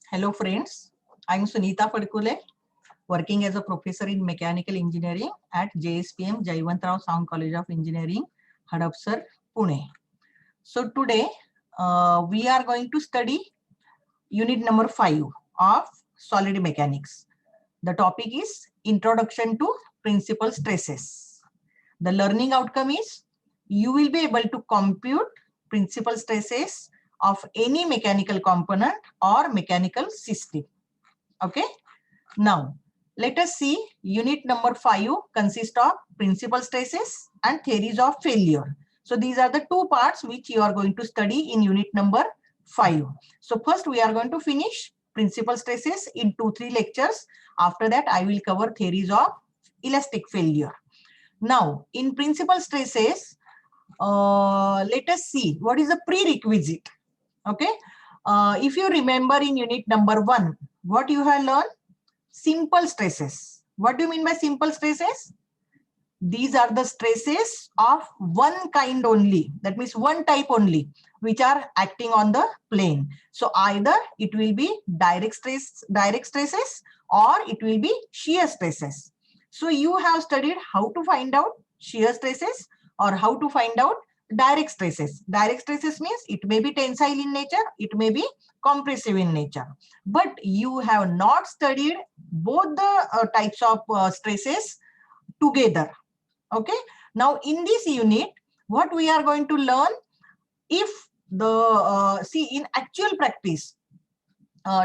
Hello friends, I am Sunita Fadkule, working as a professor in mechanical engineering at JSPM Jaivantrao Sound College of Engineering, Hadapsar, Pune. So today we are going to study unit number 5 of solid mechanics. The topic is Introduction to Principal Stresses. The learning outcome is you will be able to compute principal stresses of any mechanical component or mechanical system. Okay. Now, let us see unit number 5 consists of principal stresses and theories of failure. So these are the two parts which you are going to study in unit number 5. So first we are going to finish principal stresses in 2-3 lectures. After that I will cover theories of elastic failure. Now in principal stresses, let us see what is the prerequisite. Okay. If you remember in unit number 1, what you have learned? Simple stresses. What do you mean by simple stresses? These are the stresses of one kind only. That means one type only, which are acting on the plane. So either it will be direct stresses, or it will be shear stresses. So you have studied how to find out shear stresses or how to find out direct stresses. Direct stresses means it may be tensile in nature, it may be compressive in nature, but you have not studied both the types of stresses together. Okay. Now in this unit, what we are going to learn, if the see in actual practice,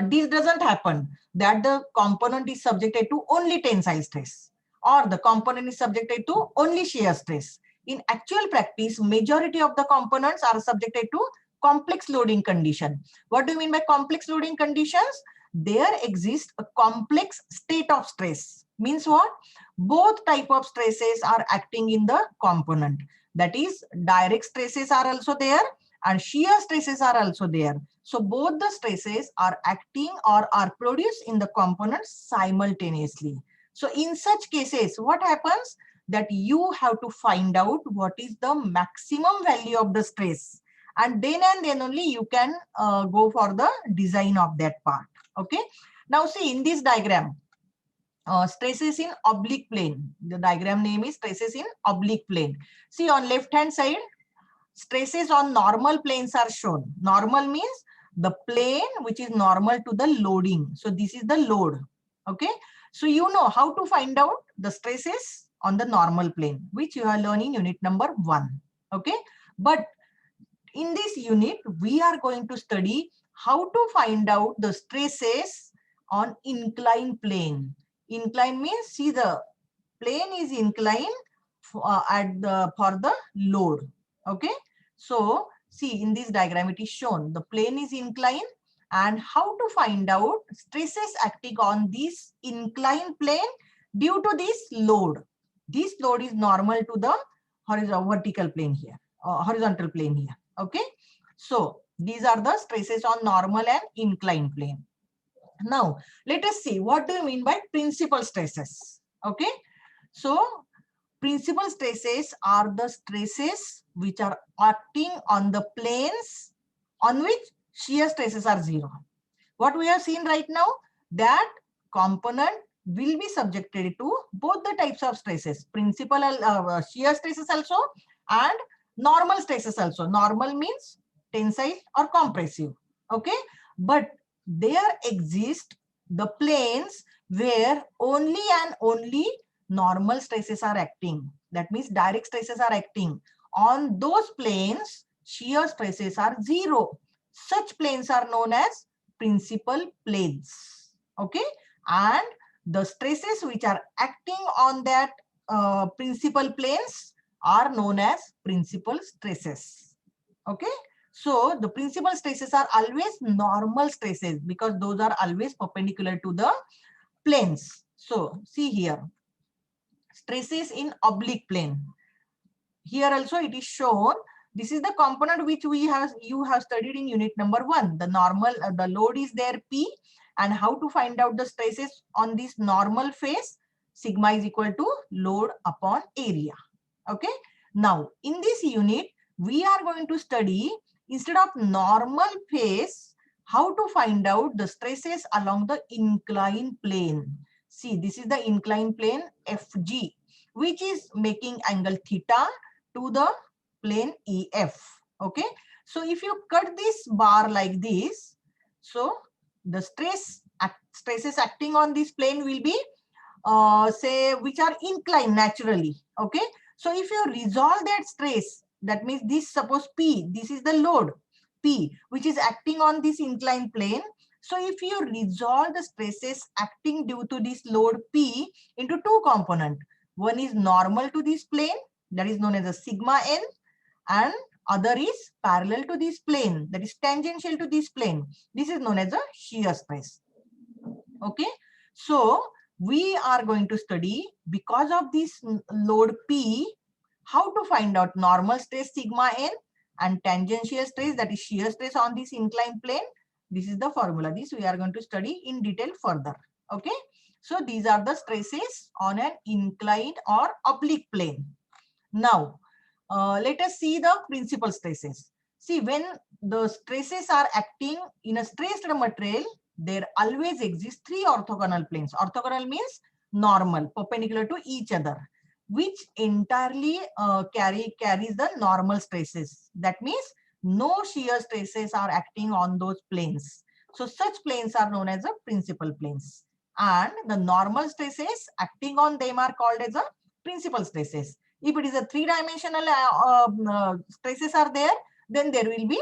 this doesn't happen that the component is subjected to only tensile stress or the component is subjected to only shear stress. In actual practice, majority of the components are subjected to complex loading condition. What do you mean by complex loading conditions? There exists a complex state of stress. Means what? Both type of stresses are acting in the component. That is, direct stresses are also there and shear stresses are also there. So both the stresses are acting or are produced in the components simultaneously. So in such cases, what happens? That you have to find out what is the maximum value of the stress, and then only you can go for the design of that part. Okay. Now see in this diagram, stresses in oblique plane. The diagram name is stresses in oblique plane. See on left hand side, stresses on normal planes are shown. Normal means the plane which is normal to the loading. So this is the load. Okay. So you know how to find out the stresses on the normal plane, which you are learning unit number 1. Okay. But in this unit, we are going to study how to find out the stresses on inclined plane. Inclined means see the plane is inclined for the load. Okay. So see in this diagram it is shown the plane is inclined, and how to find out stresses acting on this inclined plane due to this load. This load is normal to the vertical plane here, horizontal plane here. Okay. So these are the stresses on normal and inclined plane. Now let us see what do you mean by principal stresses. Okay. So principal stresses are the stresses which are acting on the planes on which shear stresses are 0. What we have seen right now, that component will be subjected to both the types of stresses, principal shear stresses also and normal stresses also. Normal means tensile or compressive. Okay. But there exist the planes where only and only normal stresses are acting. That means direct stresses are acting. On those planes, shear stresses are 0. Such planes are known as principal planes. Okay. And the stresses which are acting on that principal planes are known as principal stresses. Okay. So the principal stresses are always normal stresses because those are always perpendicular to the planes. So see here, stresses in oblique plane. Here also it is shown. This is the component which you have studied in unit number 1. The normal, the load is there P, and how to find out the stresses on this normal face. Sigma is equal to load upon area. Okay. Now in this unit we are going to study, instead of normal face, how to find out the stresses along the inclined plane. See, this is the inclined plane FG, which is making angle theta to the plane EF. Okay, so if you cut this bar like this, so the stresses acting on this plane will be say which are inclined naturally. Okay, so if you resolve that stress, that means this, suppose P, this is the load P which is acting on this inclined plane. So if you resolve the stresses acting due to this load P into two components, one is normal to this plane, that is known as a sigma n, and other is parallel to this plane, that is tangential to this plane, this is known as a shear stress. Okay, so we are going to study, because of this load P, how to find out normal stress sigma n and tangential stress, that is shear stress on this inclined plane. This is the formula. This we are going to study in detail further. Okay, so these are the stresses on an inclined or oblique plane. Now let us see the principal stresses. See, when the stresses are acting in a stressed material, there always exist three orthogonal planes. Orthogonal means normal, perpendicular to each other, which entirely carries the normal stresses. That means no shear stresses are acting on those planes. So such planes are known as the principal planes, and the normal stresses acting on them are called as the principal stresses. If it is a three-dimensional stresses are there, then there will be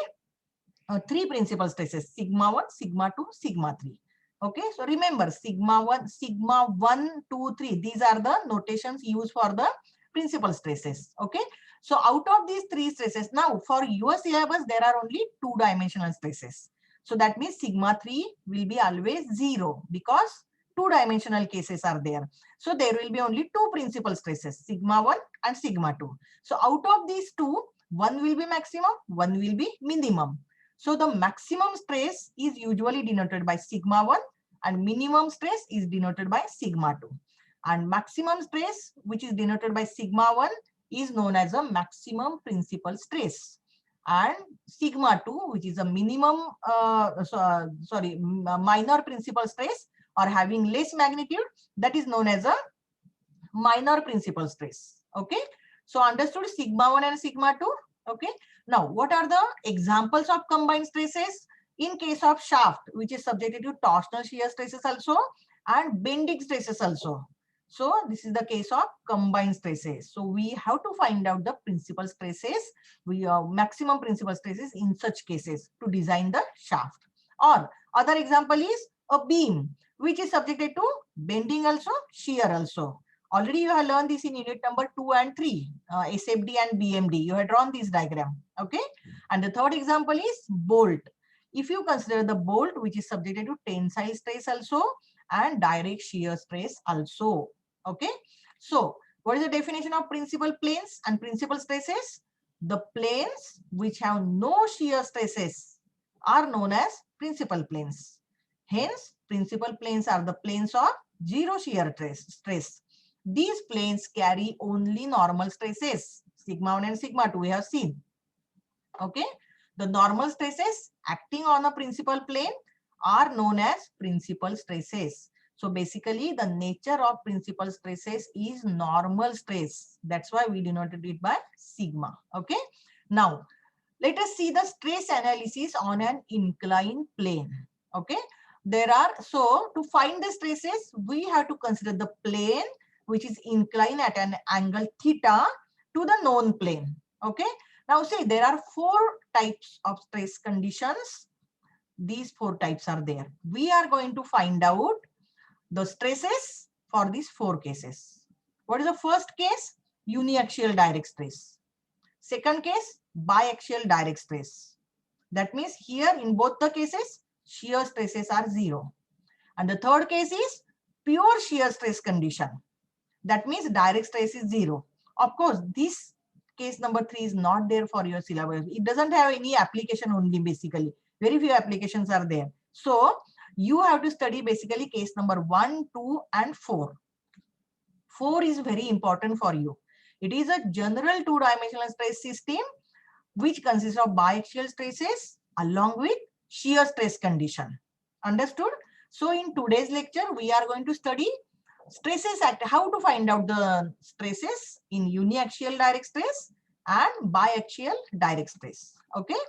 three principal stresses: sigma 1, sigma 2, sigma 3. Okay, so remember sigma 1, 2, 3. These are the notations used for the principal stresses. Okay, so out of these three stresses, now for your syllabus there are only two-dimensional stresses. So that means sigma 3 will be always 0 because two-dimensional cases are there. So there will be only two principal stresses, sigma 1 and sigma 2. So out of these two, one will be maximum, one will be minimum. So the maximum stress is usually denoted by sigma 1 and minimum stress is denoted by sigma 2. And maximum stress, which is denoted by sigma 1, is known as a maximum principal stress. And sigma 2, which is a minimum, minor principal stress or having less magnitude, that is known as a minor principal stress. Okay, so understood sigma 1 and sigma 2. Okay, now what are the examples of combined stresses? In case of shaft, which is subjected to torsional shear stresses also and bending stresses also. So this is the case of combined stresses. So we have to find out the principal stresses, maximum principal stresses in such cases to design the shaft. Or other example is a beam, which is subjected to bending also, shear also. Already you have learned this in unit number 2 and 3, SFD and BMD. You have drawn this diagram. Okay. And the third example is bolt. If you consider the bolt, which is subjected to tensile stress also and direct shear stress also. Okay. So what is the definition of principal planes and principal stresses? The planes which have no shear stresses are known as principal planes. Hence, principal planes are the planes of zero shear stress. These planes carry only normal stresses, sigma 1 and sigma 2 we have seen. Okay, the normal stresses acting on a principal plane are known as principal stresses. So basically the nature of principal stresses is normal stress. That's why we denoted it by sigma. Okay, now let us see the stress analysis on an inclined plane. Okay, there are, so to find the stresses we have to consider the plane which is inclined at an angle theta to the known plane. Okay, now see there are four types of stress conditions. These four types are there. We are going to find out the stresses for these four cases. What is the first case? Uniaxial direct stress. Second case, biaxial direct stress. That means here in both the cases shear stresses are 0. And the third case is pure shear stress condition. That means direct stress is 0. Of course, this case number 3 is not there for your syllabus. It doesn't have any application only basically. Very few applications are there. So you have to study basically case number 1, 2 and 4. 4 is very important for you. It is a general two-dimensional stress system which consists of biaxial stresses along with shear stress condition. Understood? So in today's lecture, we are going to study stresses act, how to find out the stresses in uniaxial direct stress and biaxial direct stress. Okay.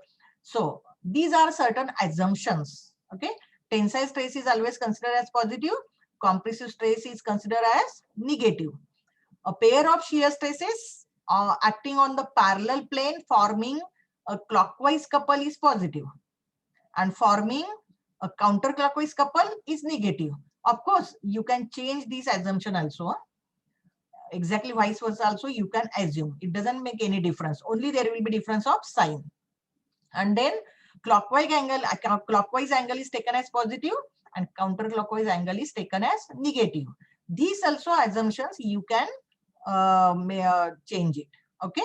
So these are certain assumptions. Okay. Tensile stress is always considered as positive. Compressive stress is considered as negative. A pair of shear stresses acting on the parallel plane forming a clockwise couple is positive, and forming a counterclockwise couple is negative. Of course, you can change this assumption also. Exactly vice versa also you can assume. It doesn't make any difference. Only there will be difference of sign. And then clockwise angle is taken as positive and counterclockwise angle is taken as negative. These also assumptions you can change it. Okay.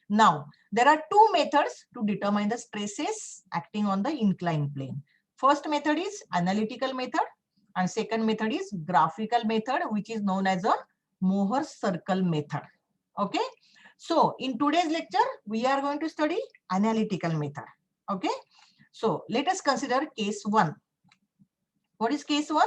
Now there are two methods to determine the stresses acting on the inclined plane. First method is analytical method and second method is graphical method, which is known as a Mohr's circle method. Okay. So in today's lecture we are going to study analytical method. Okay. So let us consider case 1. What is case 1?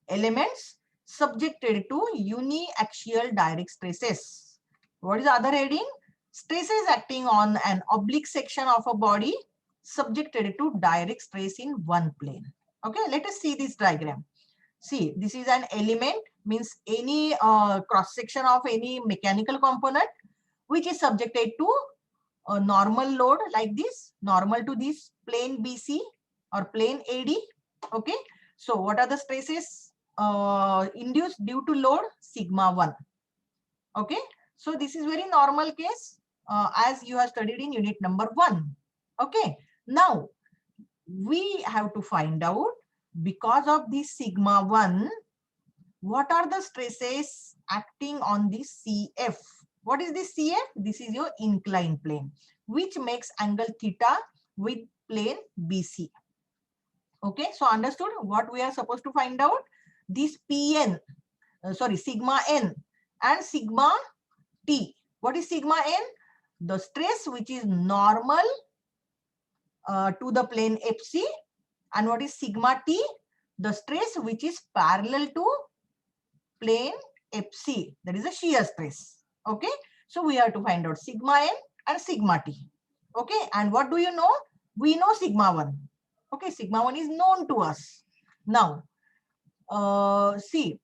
Elements subjected to uniaxial direct stresses. What is the other heading? Stresses acting on an oblique section of a body subjected to direct stress in one plane. Okay, let us see this diagram. See, this is an element, means any cross section of any mechanical component which is subjected to a normal load like this, normal to this plane BC or plane AD. Okay, so what are the stresses induced due to load? Sigma 1. Okay, so this is very normal case as you have studied in unit number 1. Okay, now we have to find out, because of this sigma 1, what are the stresses acting on this CF? What is this CF? This is your inclined plane, which makes angle theta with plane BC. Okay, so understood what we are supposed to find out? This PN, sigma N and sigma T. What is sigma N? The stress which is normal to the plane FC. And what is sigma T? The stress which is parallel to plane FC. That is a shear stress. Okay, so we have to find out sigma N and sigma T. Okay, and what do you know? We know sigma 1. Okay, sigma 1 is known to us. Now, see,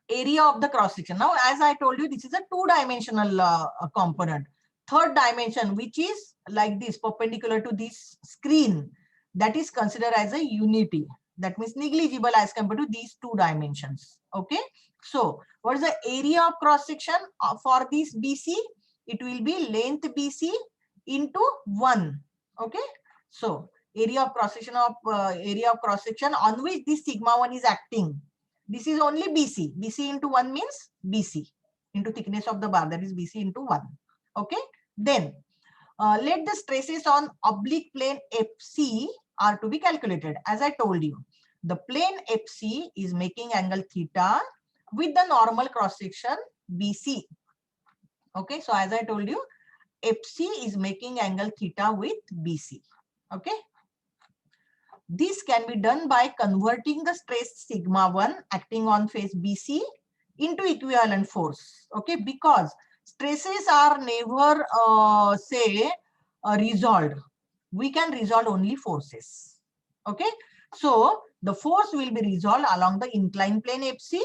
area of the cross section. Now, as I told you, this is a two-dimensional component. Third dimension, which is like this, perpendicular to this screen, that is considered as a unity. That means negligible as compared to these two dimensions. Okay, so what is the area of cross section for this BC? It will be length BC into 1. Okay, so area of cross section on which this sigma 1 is acting. This is only BC. BC into 1 means BC into thickness of the bar, that is BC into 1. Okay, then let the stresses on oblique plane FC are to be calculated. As I told you, the plane FC is making angle theta with the normal cross section BC. Okay, so as I told you, FC is making angle theta with BC. Okay, this can be done by converting the stress sigma 1 acting on face BC into equivalent force. Okay, because stresses are never resolved. We can resolve only forces. Okay, so the force will be resolved along the inclined plane FC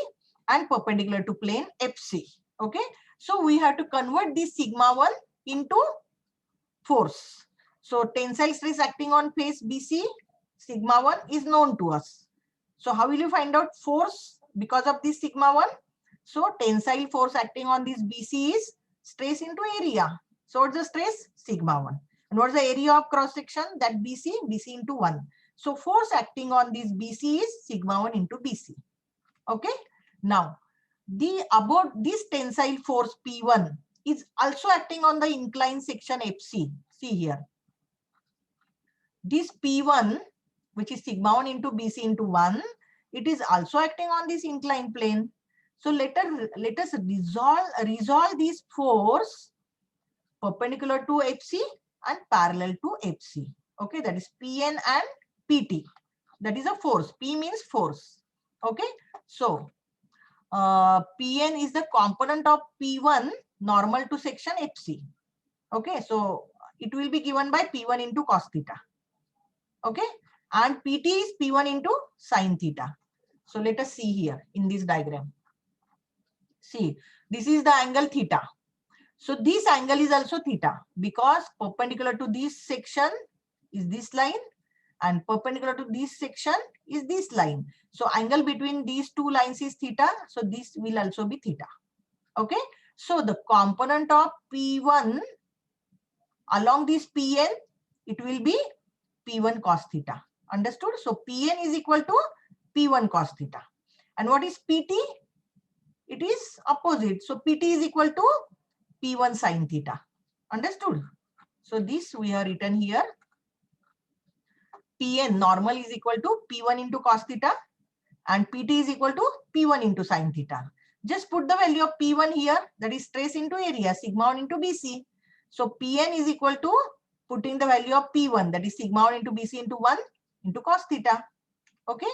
and perpendicular to plane FC. Okay, so we have to convert this sigma 1 into force. So tensile stress acting on face BC, sigma 1 is known to us. So how will you find out force because of this sigma 1? So tensile force acting on this BC is stress into area. So what's the stress? Sigma 1. And what's the area of cross section? That BC into 1. So force acting on this BC is sigma 1 into BC. Okay. Now, about this tensile force P1 is also acting on the inclined section FC. See here. This P1, which is sigma 1 into BC into 1, it is also acting on this inclined plane. So let us resolve this force perpendicular to FC and parallel to FC. Okay, that is Pn and PT. That is a force. P means force. Okay. So Pn is the component of P1 normal to section FC. Okay. So it will be given by P1 into cos theta. Okay. And PT is P1 into sin theta. So let us see here in this diagram. See, this is the angle theta. So this angle is also theta because perpendicular to this section is this line and perpendicular to this section is this line. So angle between these two lines is theta. So this will also be theta. Okay. So the component of P1 along this Pn, it will be P1 cos theta. Understood? So Pn is equal to P1 cos theta. And what is PT? It is opposite. So PT is equal to P1 sin theta. Understood? So this we have written here. Pn normal is equal to P1 into cos theta and PT is equal to P1 into sin theta. Just put the value of P1 here, that is stress into area, sigma 1 into BC. So Pn is equal to putting the value of P1, that is sigma 1 into BC into 1 into cos theta. Okay.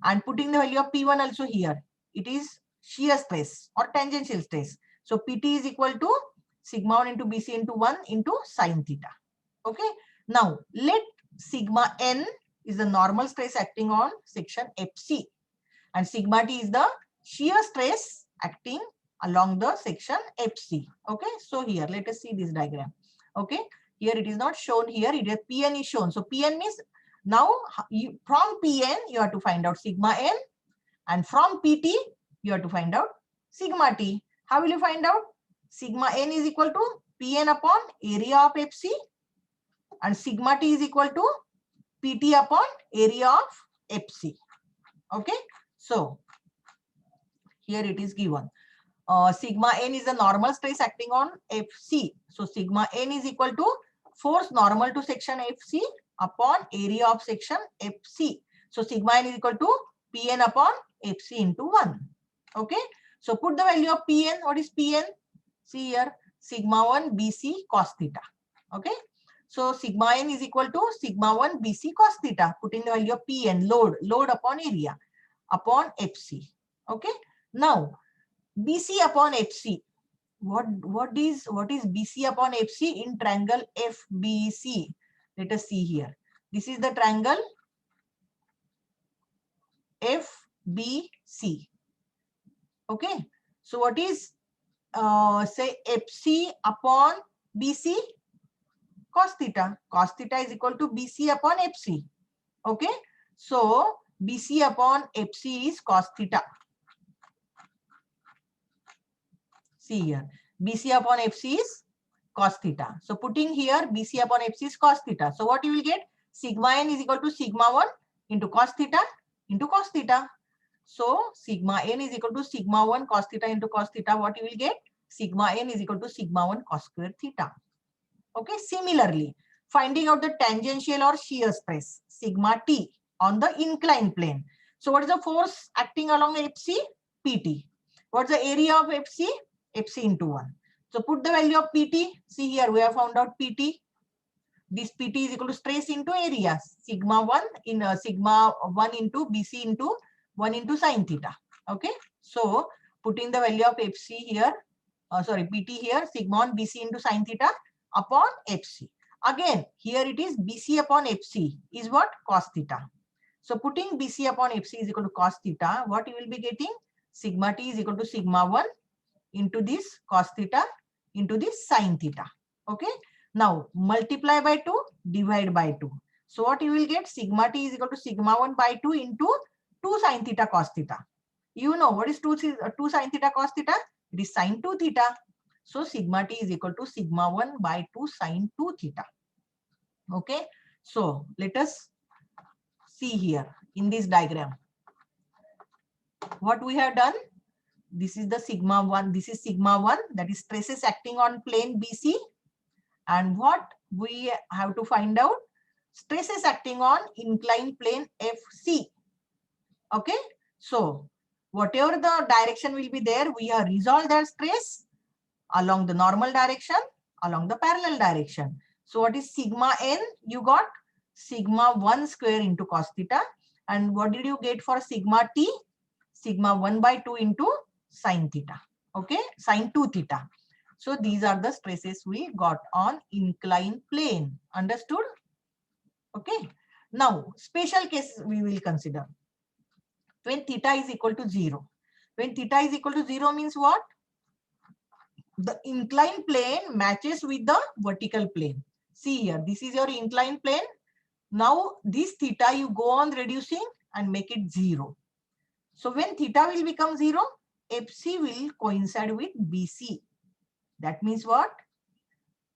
And putting the value of P1 also here. It is shear stress or tangential stress. So PT is equal to sigma 1 into BC into 1 into sin theta. Okay. Now let sigma n is the normal stress acting on section FC and sigma t is the shear stress acting along the section FC. Okay. So here let us see this diagram. Okay. Here it is not shown here. It is Pn is shown. So Pn means now from Pn you have to find out sigma n and from PT you have to find out sigma t. How will you find out? Sigma n is equal to Pn upon area of FC and sigma t is equal to PT upon area of FC. Okay. So here it is given. Sigma n is the normal stress acting on FC. So sigma n is equal to force normal to section FC upon area of section FC. So sigma n is equal to Pn upon FC into 1. Okay. So put the value of Pn. What is Pn? See here, sigma 1 BC cos theta. Okay. So sigma n is equal to sigma 1 BC cos theta. Putting the value of Pn, load upon area upon FC. Okay. Now BC upon FC. What is BC upon FC in triangle FBC? Let us see here. This is the triangle FBC. Okay. So what is say FC upon BC? Cos theta. Cos theta is equal to BC upon FC. Okay. So BC upon FC is cos theta. See here, BC upon FC is cos theta. So putting here BC upon FC is cos theta. So what you will get? Sigma n is equal to sigma 1 into cos theta into cos theta. So sigma n is equal to sigma 1 cos theta into cos theta. What you will get? Sigma n is equal to sigma 1 cos square theta. Okay. Similarly, finding out the tangential or shear stress sigma t on the inclined plane. So what is the force acting along FC? PT. What's the area of FC? FC into 1. So put the value of PT. See here, we have found out PT. This PT is equal to stress into area. Sigma 1 in sigma 1 into BC into 1 into sin theta. Okay. So putting the value of FC here, PT here, sigma 1 BC into sin theta upon FC. Again, here it is BC upon FC is what? Cos theta. So putting BC upon FC is equal to cos theta, what you will be getting? Sigma t is equal to sigma 1 into this cos theta into this sin theta. Okay. Now multiply by 2, divide by 2. So what you will get? Sigma t is equal to sigma 1 by 2 into 2 sin theta cos theta. You know what is 2 sin theta cos theta? It is sin 2 theta. So sigma t is equal to sigma 1 by 2 sin 2 theta. Okay. So let us see here in this diagram. What we have done? This is the sigma 1. This is sigma 1, that is stresses acting on plane BC. And what we have to find out? Stresses acting on inclined plane FC. Okay. So whatever the direction will be there, we have resolved that stress along the normal direction, along the parallel direction. So what is sigma n? You got sigma 1 square into cos theta. And what did you get for sigma t? Sigma 1 by 2 into sin theta. Okay, sin 2 theta. So these are the stresses we got on inclined plane. Understood? Okay. Now, special case we will consider. When theta is equal to 0. When theta is equal to 0 means what? The inclined plane matches with the vertical plane. See here, this is your inclined plane. Now this theta you go on reducing and make it 0. So when theta will become 0, FC will coincide with BC. That means what?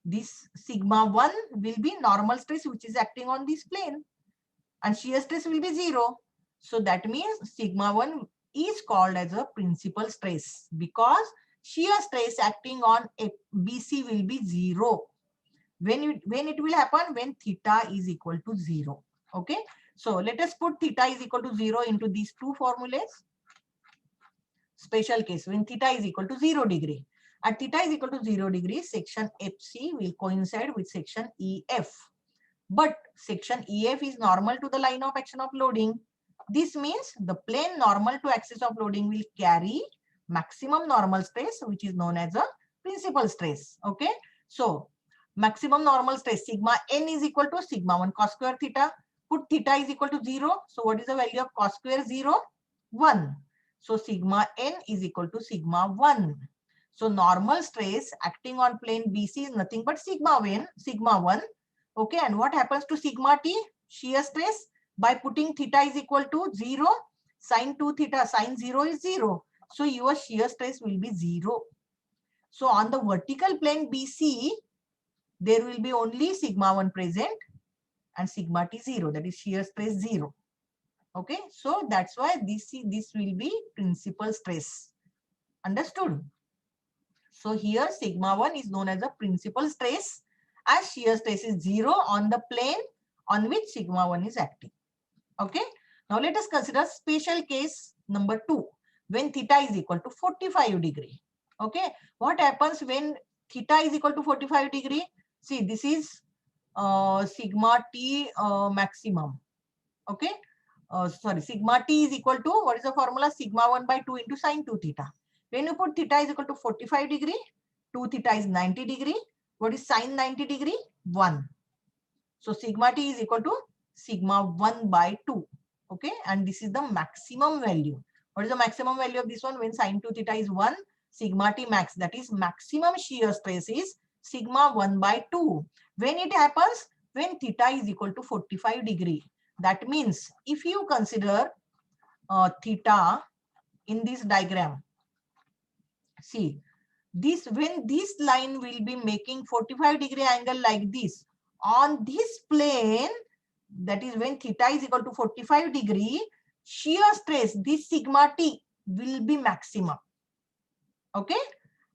This sigma 1 will be normal stress which is acting on this plane, and shear stress will be 0. So that means sigma 1 is called as a principal stress because shear stress acting on BC will be 0. When it will happen? When theta is equal to 0. Okay. So let us put theta is equal to 0 into these two formulas. Special case, when theta is equal to 0 degree. At theta is equal to 0 degree, section FC will coincide with section EF. But section EF is normal to the line of action of loading. This means the plane normal to axis of loading will carry maximum normal stress, which is known as a principal stress. Okay. So maximum normal stress sigma n is equal to sigma 1 cos square theta. Put theta is equal to 0. So what is the value of cos square 0? 1. So sigma n is equal to sigma 1. So normal stress acting on plane BC is nothing but sigma 1. Okay, and what happens to sigma t? Shear stress. By putting theta is equal to 0, sin 2 theta, sin 0 is 0. So your shear stress will be 0. So on the vertical plane BC, there will be only sigma 1 present and sigma t 0, that is shear stress 0. Okay, so that's why this will be principal stress. Understood? So here sigma 1 is known as a principal stress, as shear stress is 0 on the plane on which sigma 1 is acting. Okay. Now let us consider special case number 2, when theta is equal to 45 degree. Okay. What happens when theta is equal to 45 degree? See, this is sigma t maximum. Okay. Sorry, sigma t is equal to, what is the formula? Sigma 1 by 2 into sin 2 theta. When you put theta is equal to 45 degree, 2 theta is 90 degree. What is sin 90 degree? 1. So sigma t is equal to sigma 1 by 2. Okay. And this is the maximum value. What is the maximum value of this one? When sin 2 theta is 1, sigma t max, that is maximum shear stress is sigma 1 by 2. When it happens? When theta is equal to 45 degree. That means if you consider theta in this diagram, see, this, when this line will be making 45 degree angle like this on this plane, that is when theta is equal to 45 degree, shear stress, this sigma t will be maximum. Okay.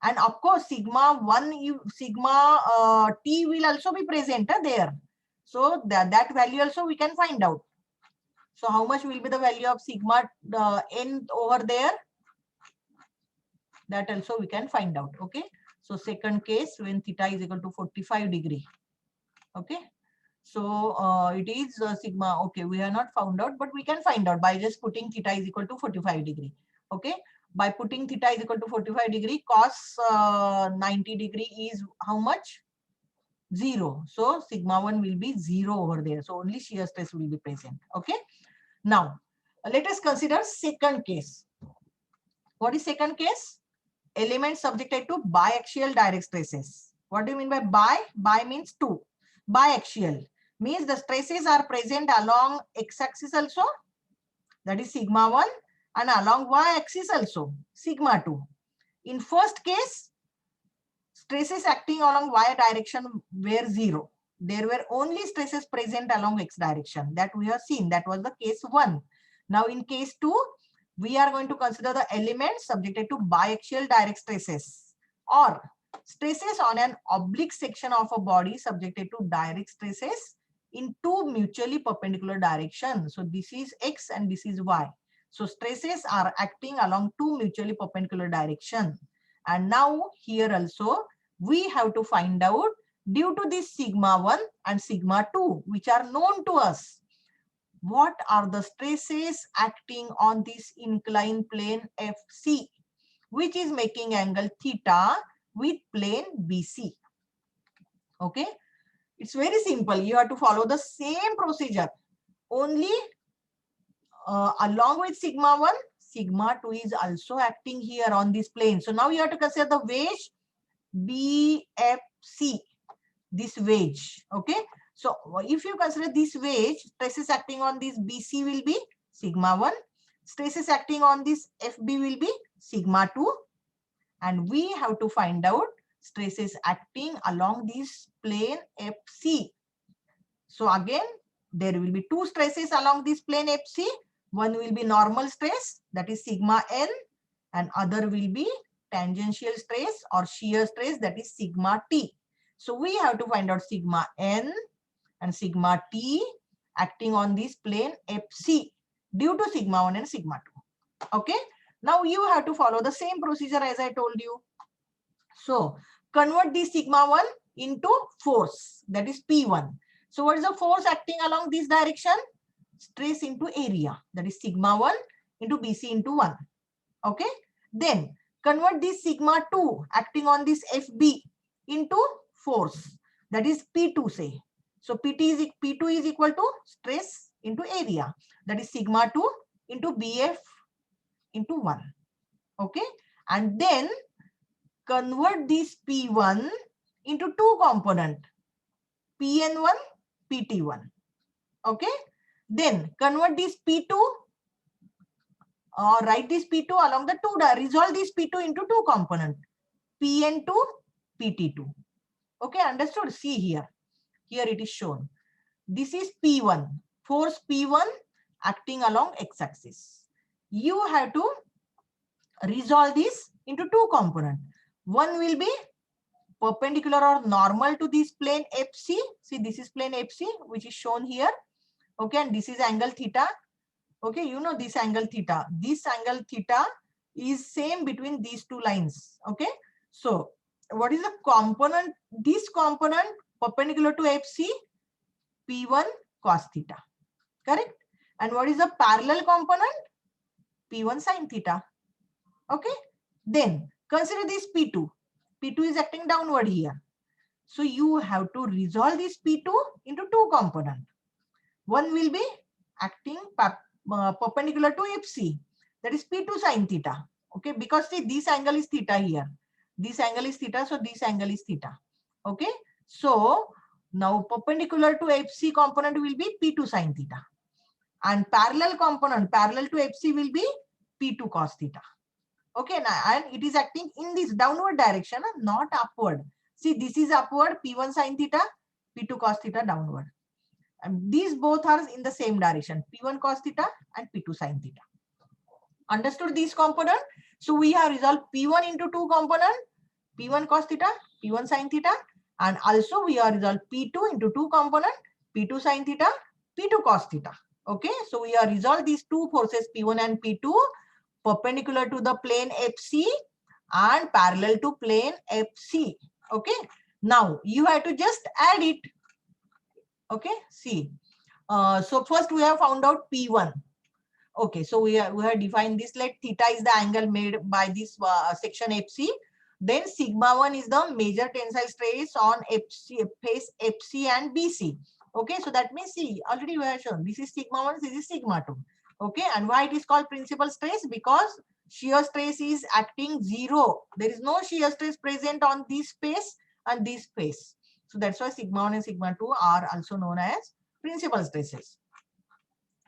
And of course sigma 1, sigma t will also be present there. So that value also we can find out. So how much will be the value of sigma n over there? That also we can find out. Okay. So second case, when theta is equal to 45 degree. Okay. So it is sigma. Okay, we have not found out, but we can find out by just putting theta is equal to 45 degree. Okay. By putting theta is equal to 45 degree, cos 90 degree is how much? 0. So sigma 1 will be 0 over there. So only shear stress will be present. Okay. Now let us consider second case. What is second case? Element subjected to biaxial direct stresses. What do you mean by bi? Bi means two. Biaxial means the stresses are present along x-axis also, that is sigma 1, and along y-axis also, sigma 2. In first case, stresses acting along y direction were 0. There were only stresses present along x direction. That we have seen. That was the case 1. Now in case 2, we are going to consider the elements subjected to biaxial direct stresses or stresses on an oblique section of a body subjected to direct stresses in two mutually perpendicular directions. So this is x and this is y. So stresses are acting along two mutually perpendicular directions. And now here also we have to find out due to this sigma 1 and sigma 2, which are known to us, what are the stresses acting on this inclined plane FC, which is making angle theta with plane BC? Okay, it's very simple. You have to follow the same procedure. Only along with sigma 1, sigma 2 is also acting here on this plane. So now you have to consider the wedge BFC, this wedge. Okay, so if you consider this wedge, stresses acting on this BC will be sigma 1, stresses acting on this FB will be sigma 2, and we have to find out stresses acting along this plane FC. So again, there will be two stresses along this plane FC. One will be normal stress, that is sigma N, and other will be tangential stress or shear stress, that is sigma T. So we have to find out sigma N and sigma T acting on this plane FC due to sigma 1 and sigma 2. Okay, now you have to follow the same procedure as I told you. So convert this sigma 1 into force, that is P1. So what is the force acting along this direction? Stress into area, that is sigma 1 into BC into 1. Okay, then convert this sigma 2 acting on this FB into force, that is P2 say. So P2 is equal to stress into area, that is sigma 2 into BF into 1. Okay, and then convert this P1 into two component, PN1, PT1. Okay, then convert this P2 or write this P2 along the resolve this P2 into two component, PN2, PT2. Okay, understood? See here. Here it is shown. This is P1, force P1 acting along x-axis. You have to resolve this into two components. One will be perpendicular or normal to this plane FC. See, this is plane FC, which is shown here. Okay, and this is angle theta. Okay, you know this angle theta. This angle theta is same between these two lines. Okay, so what is the component? This component perpendicular to FC, P1 cos theta. Correct? And what is the parallel component? P1 sin theta. Okay, then consider this P2. P2 is acting downward here. So you have to resolve this P2 into two components. One will be acting perpendicular to FC, that is P2 sin theta. Okay, because see, this angle is theta here. This angle is theta, so this angle is theta. Okay, so now perpendicular to FC component will be P2 sin theta. And parallel component, parallel to FC will be P2 cos theta. Okay, now, and it is acting in this downward direction, not upward. See, this is upward, P1 sin theta, P2 cos theta downward. And these both are in the same direction, P1 cos theta and P2 sin theta. Understood these component? So we have resolved P1 into two component, P1 cos theta, P1 sin theta, and also we have resolved P2 into two component, P2 sin theta, P2 cos theta. Okay, so we have resolved these two forces P1 and P2 perpendicular to the plane FC and parallel to plane FC. Okay, now you have to just add it. Okay, see, so first we have found out P1. Okay, so we have defined this, let theta is the angle made by this section FC. Then sigma 1 is the major tensile stress on FC, face FC and BC. Okay, so that means, see, already we have shown this is sigma 1, this is sigma 2. Okay, and why it is called principal stress? Because shear stress is acting zero. There is no shear stress present on this face and this face. So that's why sigma 1 and sigma 2 are also known as principal stresses.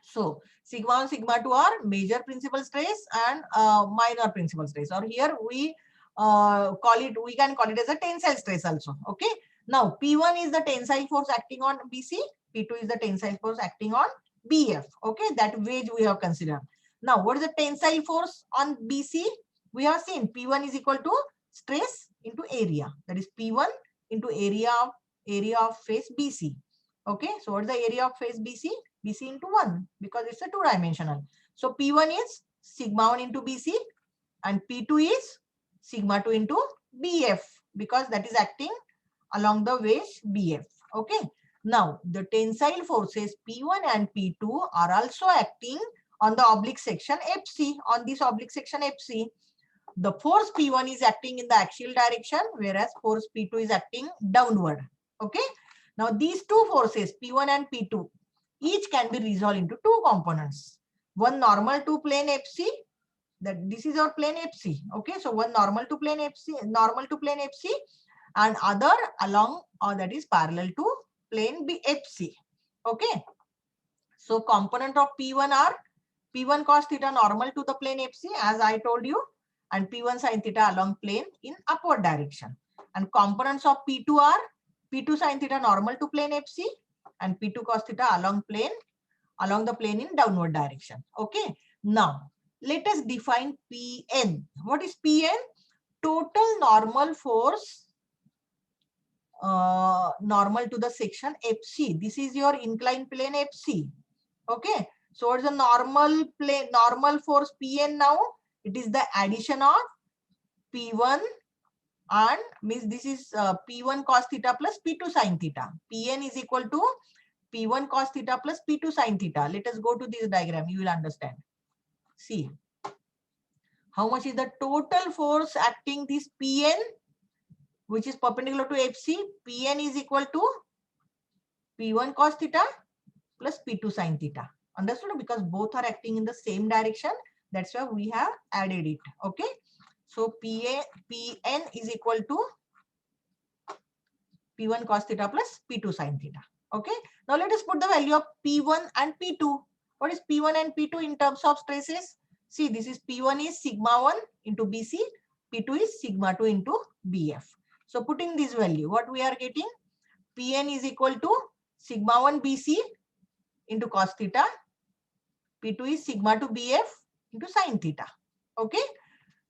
So sigma 1, sigma 2 are major principal stress and minor principal stress. Or here we we can call it as a tensile stress also. Okay. Now P1 is the tensile force acting on BC. P2 is the tensile force acting on BF. Okay, that wedge we have considered. Now what is the tensile force on BC? We have seen P1 is equal to stress into area. That is P1 into area of face BC. Okay, so what is the area of face BC? BC into 1, because it's a two-dimensional. So P1 is sigma 1 into BC and P2 is sigma 2 into BF, because that is acting along the wedge BF. Okay. Now the tensile forces P1 and P2 are also acting on the oblique section FC, on this oblique section FC. The force P1 is acting in the axial direction, whereas force P2 is acting downward. Okay. Now these two forces P1 and P2 each can be resolved into two components. One normal to plane FC, that this is our plane FC. Okay. So one normal to plane FC, and other along, or that is parallel to plane BFC. Okay. So component of P1 are P1 cos theta normal to the plane FC, as I told you, and P1 sin theta along plane in upward direction. And components of P2 are P2 sin theta normal to plane FC and P2 cos theta along the plane in downward direction. Okay. Now let us define Pn. What is Pn? Total normal force normal to the section FC. This is your inclined plane FC. Okay. So what is the normal force Pn now? It is the addition of P1 and means this is P1 cos theta plus P2 sin theta. Pn is equal to P1 cos theta plus P2 sin theta. Let us go to this diagram. You will understand. See. How much is the total force acting this Pn, which is perpendicular to FC? Pn is equal to P1 cos theta plus P2 sin theta. Understood? Because both are acting in the same direction. That's why we have added it. Okay. So Pn is equal to P1 cos theta plus P2 sin theta. Okay. Now let us put the value of P1 and P2. What is P1 and P2 in terms of stresses? See, this is P1 is sigma 1 into BC, P2 is sigma 2 into BF. So putting this value, what we are getting? Pn is equal to sigma 1 BC into cos theta, P2 is sigma 2 BF into sin theta. Okay.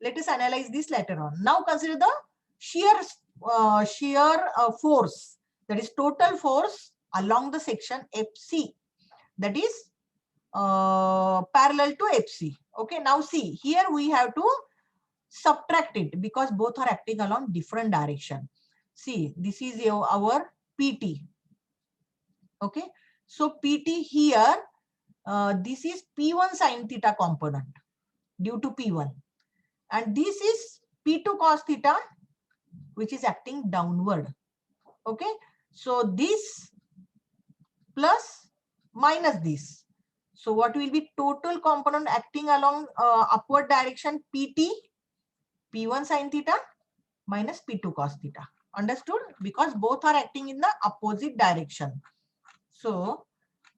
Let us analyze this later on. Now consider the shear force, that is total force along the section FC, that is parallel to FC. Okay. Now see, here we have to subtract it because both are acting along different direction. See, this is our PT. Okay. So PT here, this is P1 sin theta component due to P1. And this is P2 cos theta, which is acting downward. Okay. So this plus minus this. So what will be total component acting along upward direction? PT, P1 sin theta minus P2 cos theta. Understood? Because both are acting in the opposite direction. So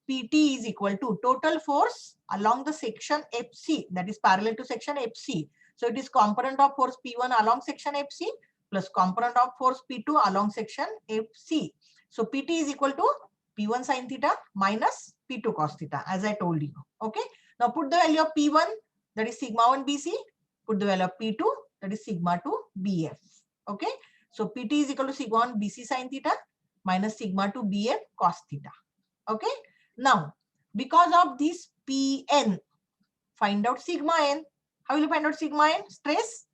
PT is equal to total force along the section FC, that is parallel to section FC. So it is component of force P1 along section FC plus component of force P2 along section FC. So PT is equal to P1 sin theta minus P2 cos theta, as I told you. Okay. Now put the value of P1, that is sigma 1 BC. Put the value of P2, that is sigma 2 BF. Okay. So PT is equal to sigma 1 BC sin theta minus sigma 2 BF cos theta. Okay. Now, because of this Pn, find out sigma n. How will you find out sigma n? Stress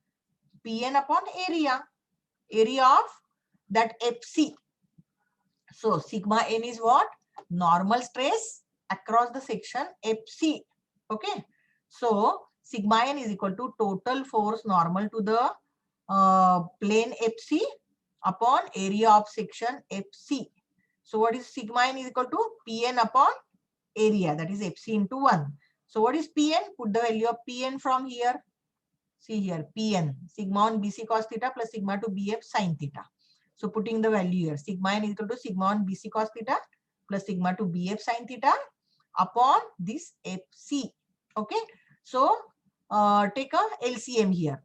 Pn upon area of that FC. So sigma n is what? Normal stress across the section FC. Okay. So sigma n is equal to total force normal to the plane FC upon area of section FC. So what is sigma n is equal to Pn upon area, that is FC into 1. So what is Pn? Put the value of Pn from here. See here, Pn, sigma 1 BC cos theta plus sigma 2 BF sin theta. So putting the value here, sigma n is equal to sigma 1 BC cos theta plus sigma 2 BF sin theta upon this FC. Okay. So take a LCM here.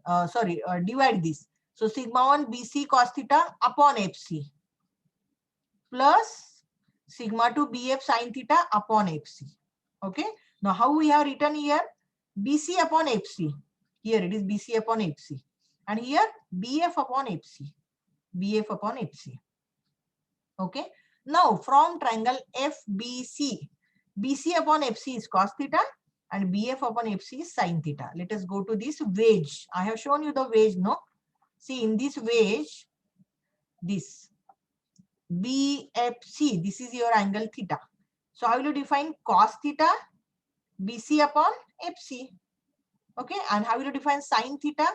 Divide this. So sigma 1 BC cos theta upon FC plus sigma 2 BF sin theta upon FC. Okay. Now how we have written here? BC upon FC. Here it is BC upon FC. And here BF upon FC. BF upon FC. Okay. Now from triangle FBC, BC upon FC is cos theta and BF upon FC is sin theta. Let us go to this wedge. I have shown you the wedge, no? See, in this wedge, this BFC, this is your angle theta. So how will you define cos theta? BC upon FC. Okay, and how will you define sin theta?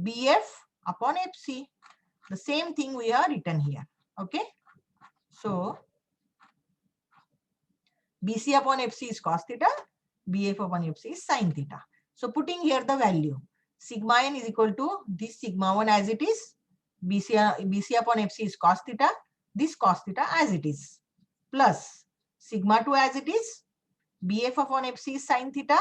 BF upon FC. The same thing we are written here. Okay, so BC upon FC is cos theta, BF upon FC is sin theta. So putting here the value, sigma n is equal to this sigma 1 as it is, BC upon FC is cos theta, this cos theta as it is, plus sigma 2 as it is, BF upon FC is sin theta,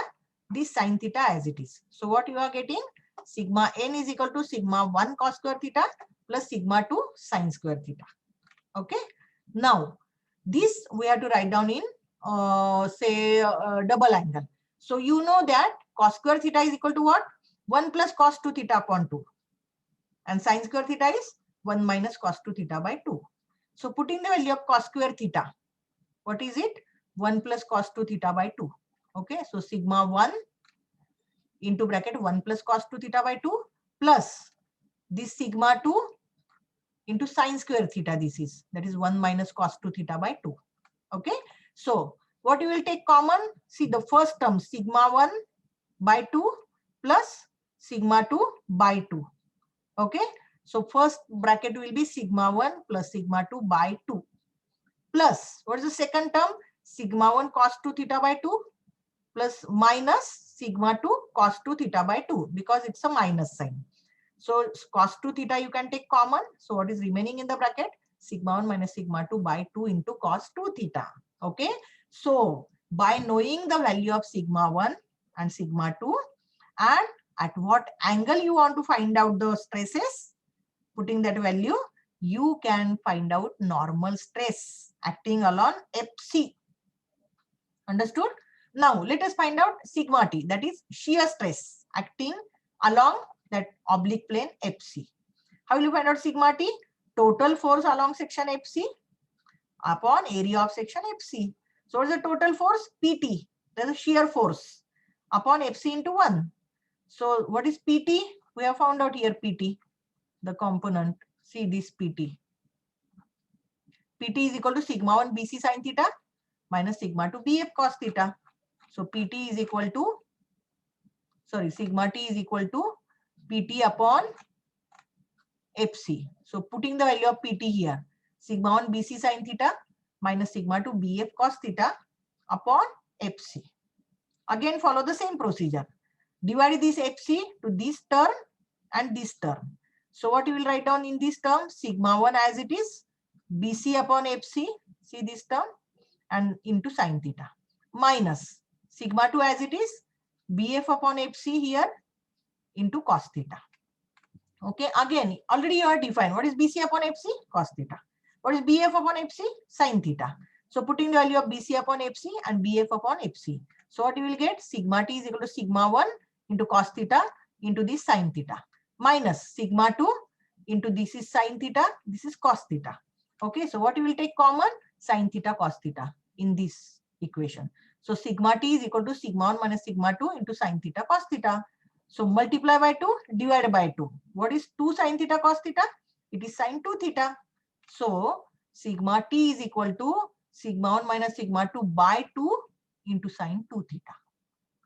this sin theta as it is. So what you are getting? Sigma n is equal to sigma 1 cos square theta plus sigma 2 sin square theta. Okay. Now this we have to write down in double angle. So you know that cos square theta is equal to what? 1 plus cos 2 theta upon 2. And sin square theta is 1 minus cos 2 theta by 2. So putting the value of cos square theta, what is it? 1 plus cos 2 theta by 2. Okay, so sigma 1 into bracket 1 plus cos 2 theta by 2 plus this sigma 2 into sin square theta, this is, that is 1 minus cos 2 theta by 2. Okay, so what you will take common? See the first term, sigma 1 by 2 plus sigma 2 by 2. Okay, so first bracket will be sigma 1 plus sigma 2 by 2 plus, what is the second term? Sigma 1 cos 2 theta by 2 plus minus sigma 2 cos 2 theta by 2, because it's a minus sign. So cos 2 theta you can take common. So what is remaining in the bracket? Sigma 1 minus sigma 2 by 2 into cos 2 theta. Okay. So by knowing the value of sigma 1 and sigma 2 and at what angle you want to find out the stresses, putting that value, you can find out normal stress acting along FC. Understood? Now let us find out sigma T, that is shear stress acting along that oblique plane FC. How will you find out sigma T? Total force along section FC upon area of section FC. So what is the total force? PT, that is shear force upon FC into 1. So what is PT? We have found out here PT, the component. See this PT. PT is equal to sigma 1 BC sin theta minus sigma 2 BF cos theta. So PT is equal to, sigma T is equal to PT upon FC. So putting the value of PT here, sigma 1 BC sin theta minus sigma 2 BF cos theta upon FC. Again follow the same procedure. Divide this FC to this term and this term. So what you will write down in this term? Sigma 1 as it is, BC upon FC, see this term, and into sin theta, minus sigma 2 as it is, BF upon FC here into cos theta. Okay, again, already you are defined. What is BC upon FC? Cos theta. What is BF upon FC? Sin theta. So putting the value of BC upon FC and BF upon FC. So what you will get? Sigma T is equal to sigma 1 into cos theta into this sin theta minus sigma 2 into this is sin theta, this is cos theta. Okay, so what you will take common? Sin theta cos theta in this equation. So sigma T is equal to sigma 1 minus sigma 2 into sin theta cos theta. So multiply by 2, divide by 2. What is 2 sin theta cos theta? It is sin 2 theta. So sigma T is equal to sigma 1 minus sigma 2 by 2 into sin 2 theta.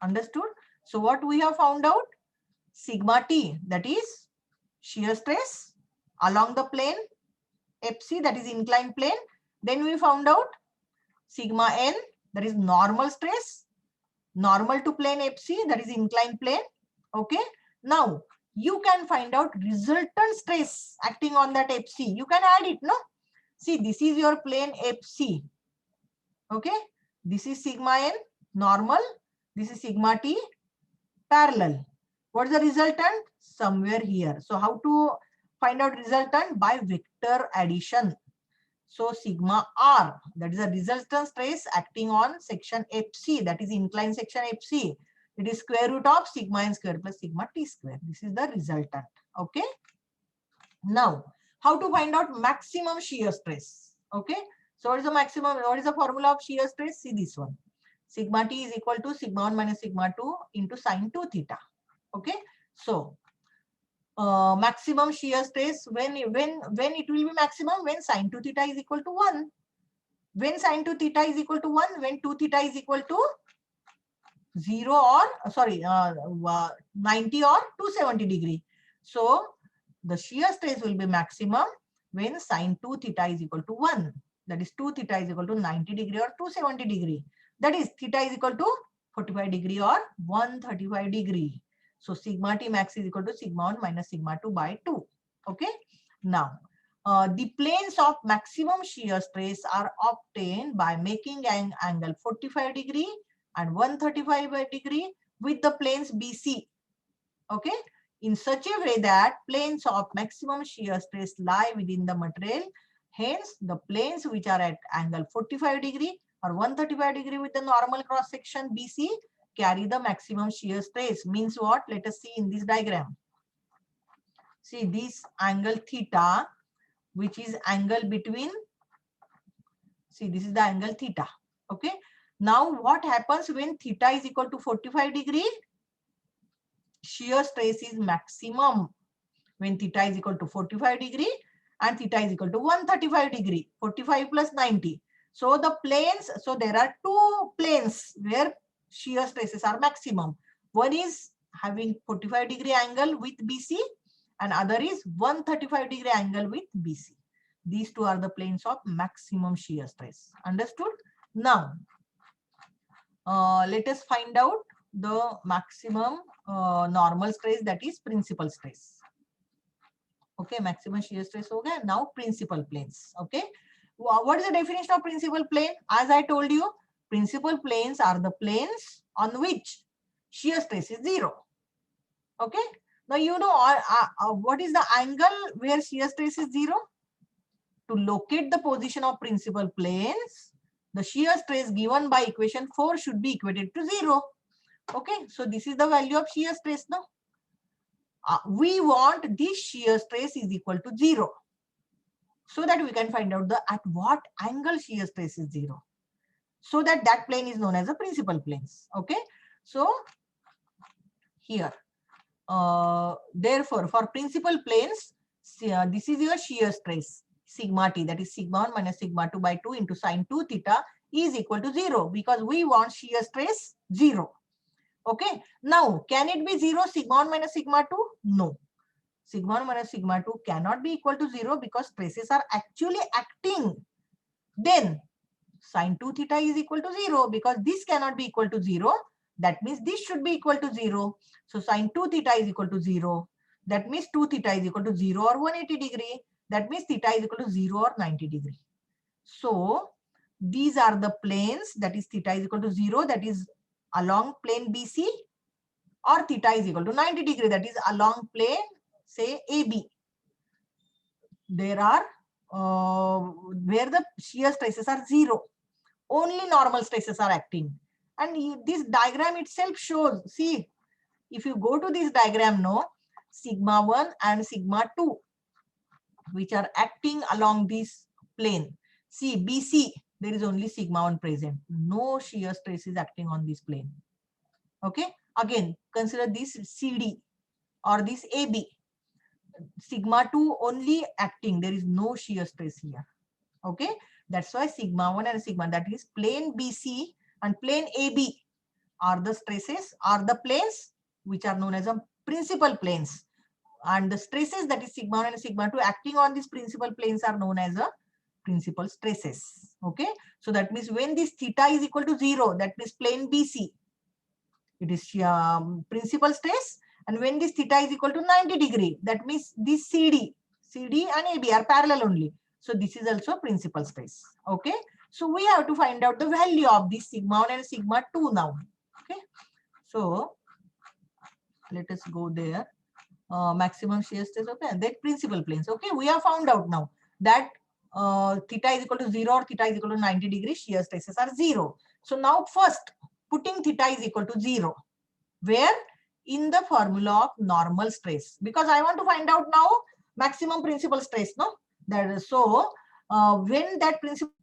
Understood? So what we have found out? Sigma T, that is shear stress along the plane FC, that is inclined plane. Then we found out sigma N, that is normal stress, normal to plane FC, that is inclined plane. Okay. Now you can find out resultant stress acting on that FC. You can add it, no? See, this is your plane FC. Okay. This is sigma N normal. This is sigma T parallel. What is the resultant? Somewhere here. So how to find out resultant? By vector addition. So sigma R, that is a resultant stress acting on section FC, that is inclined section FC. It is square root of sigma N square plus sigma T square. This is the resultant. Okay. Now, how to find out maximum shear stress? Okay. So what is the maximum? What is the formula of shear stress? See this one. Sigma T is equal to sigma 1 minus sigma 2 into sin 2 theta. Okay. So maximum shear stress, when it will be maximum, when sin 2 theta is equal to 1. When sin 2 theta is equal to 1, when 2 theta is equal to 0 or 90 or 270 degree. So the shear stress will be maximum when sin 2 theta is equal to 1. That is 2 theta is equal to 90 degree or 270 degree. That is theta is equal to 45 degree or 135 degree. So sigma T max is equal to sigma 1 minus sigma 2 by 2. Okay. Now, the planes of maximum shear stress are obtained by making an angle 45 degree and 135 degree with the planes BC. Okay. In such a way that planes of maximum shear stress lie within the material. Hence, the planes which are at angle 45 degree or 135 degree with the normal cross section BC carry the maximum shear stress. Means what? Let us see in this diagram. See this angle theta, which is angle between, see this is the angle theta. Okay. Now what happens when theta is equal to 45 degree? Shear stress is maximum when theta is equal to 45 degree and theta is equal to 135 degree, 45 plus 90. So the planes, so there are two planes where shear stresses are maximum. One is having 45 degree angle with BC and other is 135 degree angle with BC. These two are the planes of maximum shear stress. Understood? Now, let us find out the maximum normal stress, that is principal stress. Okay, maximum shear stress ho gaya. Now principal planes. Okay, what is the definition of principal plane? As I told you, principal planes are the planes on which shear stress is 0. Okay, now you know what is the angle where shear stress is 0? To locate the position of principal planes, the shear stress given by equation 4 should be equated to 0. Okay, so this is the value of shear stress now. We want this shear stress is equal to 0 so that we can find out the at what angle shear stress is 0, so that that plane is known as a principal planes. Okay, so here therefore for principal planes, this is your shear stress sigma T, that is sigma 1 minus sigma 2 by 2 into sin 2 theta is equal to 0 because we want shear stress 0. Okay, now can it be 0 sigma 1 minus sigma 2? No, sigma 1 minus sigma 2 cannot be equal to 0 because stresses are actually acting. Then sin 2 theta is equal to 0 because this cannot be equal to 0. That means this should be equal to 0. So sin 2 theta is equal to 0. That means 2 theta is equal to 0 or 180 degree. That means theta is equal to 0 or 90 degree. So these are the planes, that is theta is equal to 0, that is along plane BC, or theta is equal to 90 degree, that is along plane say AB. There are where the shear stresses are 0. Only normal stresses are acting. And this diagram itself shows, see, if you go to this diagram, no, sigma 1 and sigma 2, which are acting along this plane. See, BC, there is only sigma 1 present. No shear stress is acting on this plane. Okay, again, consider this CD or this AB. Sigma 2 only acting, there is no shear stress here. Okay, that's why sigma 1 and sigma, that is plane BC and plane AB are the stresses, are the planes which are known as a principal planes, and the stresses, that is sigma 1 and sigma 2 acting on these principal planes, are known as a principal stresses. Okay, so that means when this theta is equal to 0, that means plane BC, it is principal stress. And when this theta is equal to 90 degree, that means this CD and AB are parallel only. So this is also principal stress. Okay, so we have to find out the value of this sigma 1 and sigma 2 now. Okay, so let us go there. Maximum shear stress, okay, and that principal planes. Okay, we have found out now that theta is equal to 0 or theta is equal to 90 degree, shear stresses are 0. So now first putting theta is equal to 0, where in the formula of normal stress, because I want to find out now maximum principal stress, no, that is so when that principal